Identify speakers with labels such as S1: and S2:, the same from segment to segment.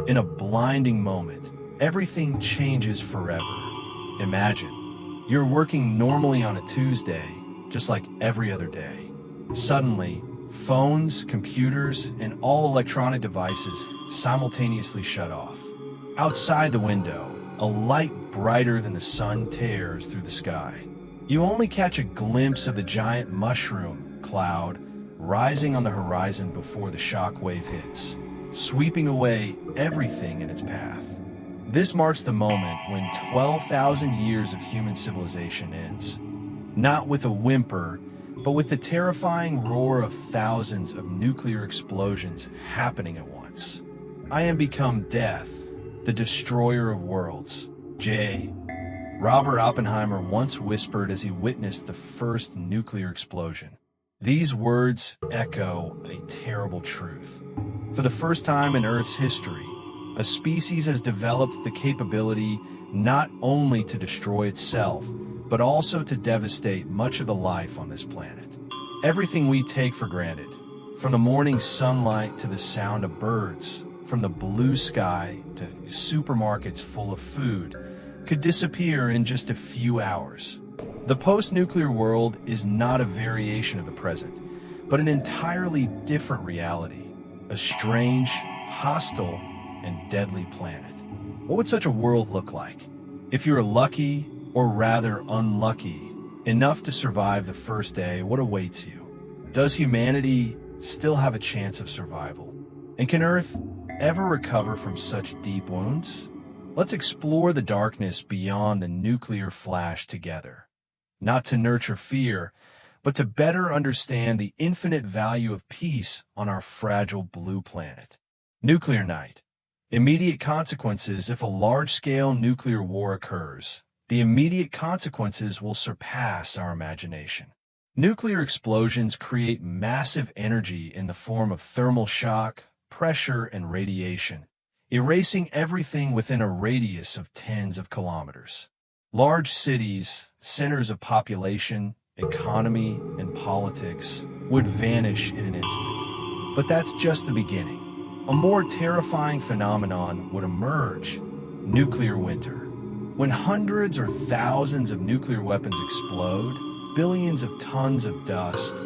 S1: In a blinding moment, everything changes forever. Imagine, you're working normally on a Tuesday, just like every other day. Suddenly, phones, computers, and all electronic devices simultaneously shut off. Outside the window, a light brighter than the sun tears through the sky. You only catch a glimpse of the giant mushroom cloud rising on the horizon before the shock wave hits, sweeping away everything in its path. This marks the moment when 12,000 years of human civilization ends. Not with a whimper, but with the terrifying roar of thousands of nuclear explosions happening at once. I am become death, the destroyer of worlds. J. Robert Oppenheimer once whispered as he witnessed the first nuclear explosion. These words echo a terrible truth. For the first time in Earth's history, a species has developed the capability not only to destroy itself, but also to devastate much of the life on this planet. Everything we take for granted, from the morning sunlight to the sound of birds, from the blue sky to supermarkets full of food, could disappear in just a few hours. The post-nuclear world is not a variation of the present, but an entirely different reality, a strange, hostile, and deadly planet. What would such a world look like? If you were lucky, or rather unlucky, enough to survive the first day, what awaits you? Does humanity still have a chance of survival? And can Earth ever recover from such deep wounds? Let's explore the darkness beyond the nuclear flash together. Not to nurture fear, but to better understand the infinite value of peace on our fragile blue planet. Nuclear night. Immediate consequences. If a large-scale nuclear war occurs, the immediate consequences will surpass our imagination. Nuclear explosions create massive energy in the form of thermal shock, pressure, and radiation, erasing everything within a radius of tens of kilometers. Large cities, centers of population, economy, and politics would vanish in an instant. But that's just the beginning. A more terrifying phenomenon would emerge: nuclear winter. When hundreds or thousands of nuclear weapons explode, billions of tons of dust,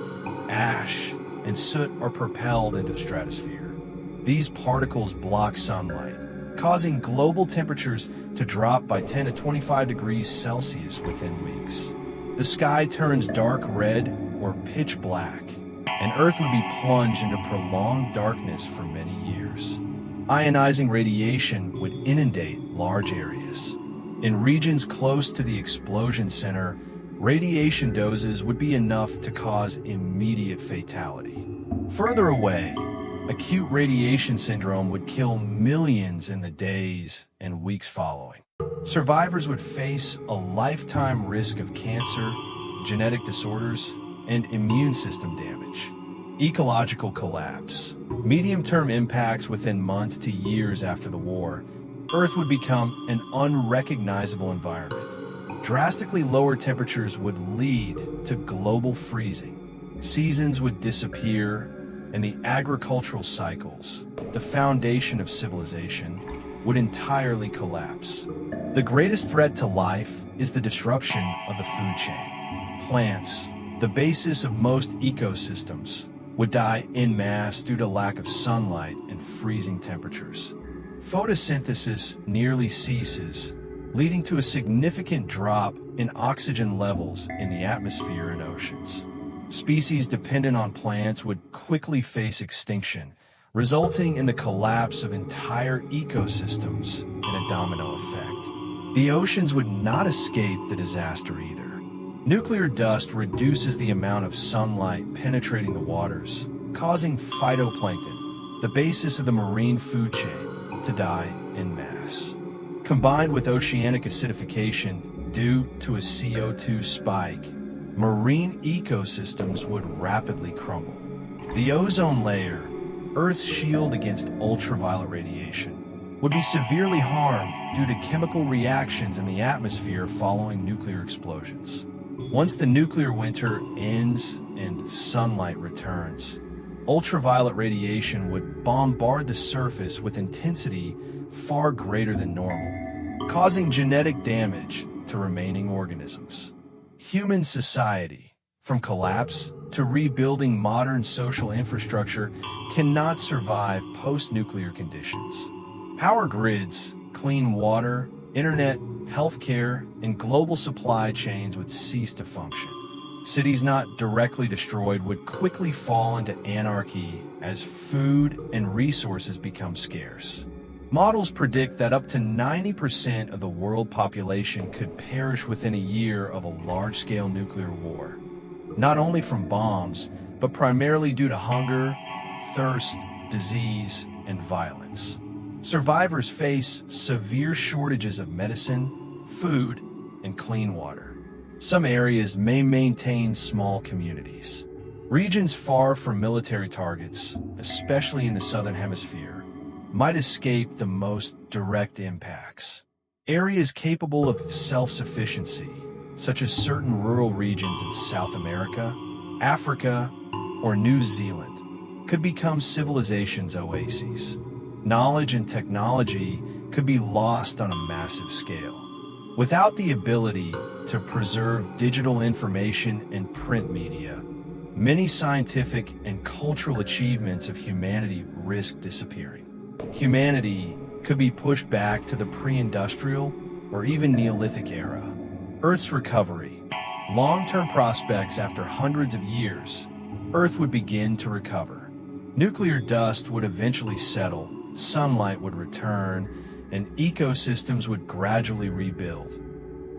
S1: ash, and soot are propelled into the stratosphere. These particles block sunlight, causing global temperatures to drop by 10 to 25 degrees Celsius within weeks. The sky turns dark red or pitch black, and Earth would be plunged into prolonged darkness for many years. Ionizing radiation would inundate large areas. In regions close to the explosion center, radiation doses would be enough to cause immediate fatality. Further away, acute radiation syndrome would kill millions in the days and weeks following. Survivors would face a lifetime risk of cancer, genetic disorders, and immune system damage. Ecological collapse. Medium-term impacts within months to years after the war. Earth would become an unrecognizable environment. Drastically lower temperatures would lead to global freezing. Seasons would disappear, and the agricultural cycles, the foundation of civilization, would entirely collapse. The greatest threat to life is the disruption of the food chain. Plants, the basis of most ecosystems, would die en masse due to lack of sunlight and freezing temperatures. Photosynthesis nearly ceases, leading to a significant drop in oxygen levels in the atmosphere and oceans. Species dependent on plants would quickly face extinction, resulting in the collapse of entire ecosystems in a domino effect. The oceans would not escape the disaster either. Nuclear dust reduces the amount of sunlight penetrating the waters, causing phytoplankton, the basis of the marine food chain, to die en masse. Combined with oceanic acidification due to a CO2 spike, marine ecosystems would rapidly crumble. The ozone layer, Earth's shield against ultraviolet radiation, would be severely harmed due to chemical reactions in the atmosphere following nuclear explosions. Once the nuclear winter ends and sunlight returns, ultraviolet radiation would bombard the surface with intensity far greater than normal, causing genetic damage to remaining organisms. Human society, from collapse to rebuilding modern social infrastructure, cannot survive post-nuclear conditions. Power grids, clean water, internet, healthcare, and global supply chains would cease to function. Cities not directly destroyed would quickly fall into anarchy as food and resources become scarce. Models predict that up to 90% of the world population could perish within a year of a large-scale nuclear war, not only from bombs, but primarily due to hunger, thirst, disease, and violence. Survivors face severe shortages of medicine, food, and clean water. Some areas may maintain small communities. Regions far from military targets, especially in the southern hemisphere, might escape the most direct impacts. Areas capable of self-sufficiency, such as certain rural regions in South America, Africa, or New Zealand, could become civilization's oases. Knowledge and technology could be lost on a massive scale. Without the ability to preserve digital information and print media, many scientific and cultural achievements of humanity risk disappearing. Humanity could be pushed back to the pre-industrial or even Neolithic era. Earth's recovery. Long-term prospects after hundreds of years, Earth would begin to recover. Nuclear dust would eventually settle, sunlight would return, and ecosystems would gradually rebuild,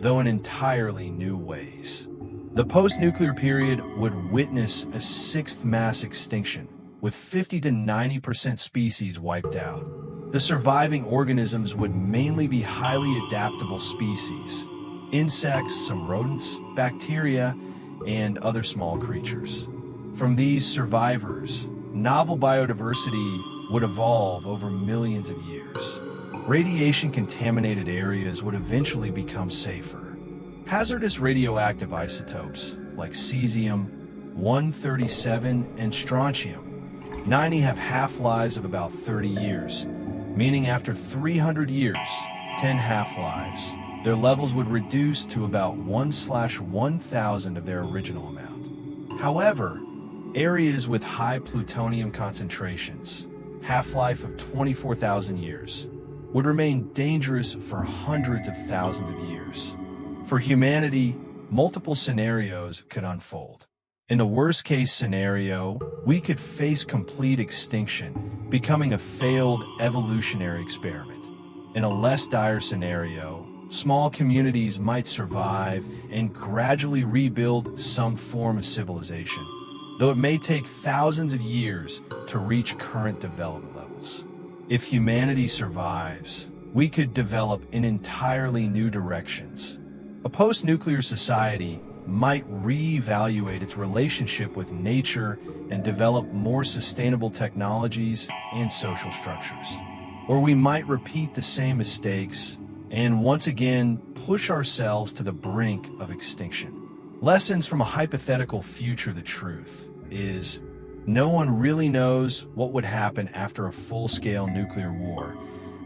S1: though in entirely new ways. The post-nuclear period would witness a sixth mass extinction, with 50 to 90% species wiped out. The surviving organisms would mainly be highly adaptable species: insects, some rodents, bacteria, and other small creatures. From these survivors, novel biodiversity would evolve over millions of years. Radiation-contaminated areas would eventually become safer. Hazardous radioactive isotopes like cesium-137 and strontium-90 have half-lives of about 30 years, meaning after 300 years, 10 half-lives, their levels would reduce to about 1/1000 of their original amount. However, areas with high plutonium concentrations, half-life of 24,000 years, would remain dangerous for hundreds of thousands of years. For humanity, multiple scenarios could unfold. In the worst-case scenario, we could face complete extinction, becoming a failed evolutionary experiment. In a less dire scenario, small communities might survive and gradually rebuild some form of civilization, though it may take thousands of years to reach current development levels. If humanity survives, we could develop in entirely new directions. A post-nuclear society might reevaluate its relationship with nature and develop more sustainable technologies and social structures. Or we might repeat the same mistakes and once again push ourselves to the brink of extinction. Lessons from a hypothetical future. The truth is, no one really knows what would happen after a full-scale nuclear war,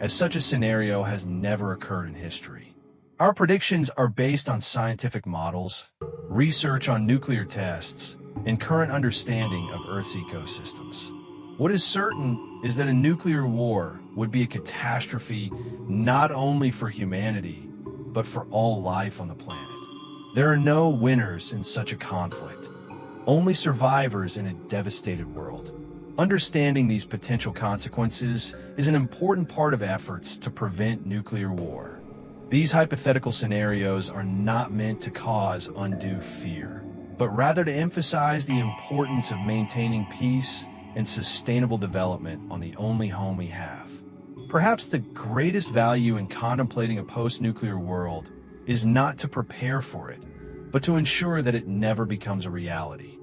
S1: as such a scenario has never occurred in history. Our predictions are based on scientific models, research on nuclear tests, and current understanding of Earth's ecosystems. What is certain is that a nuclear war would be a catastrophe not only for humanity, but for all life on the planet. There are no winners in such a conflict, only survivors in a devastated world. Understanding these potential consequences is an important part of efforts to prevent nuclear war. These hypothetical scenarios are not meant to cause undue fear, but rather to emphasize the importance of maintaining peace and sustainable development on the only home we have. Perhaps the greatest value in contemplating a post-nuclear world is not to prepare for it, but to ensure that it never becomes a reality.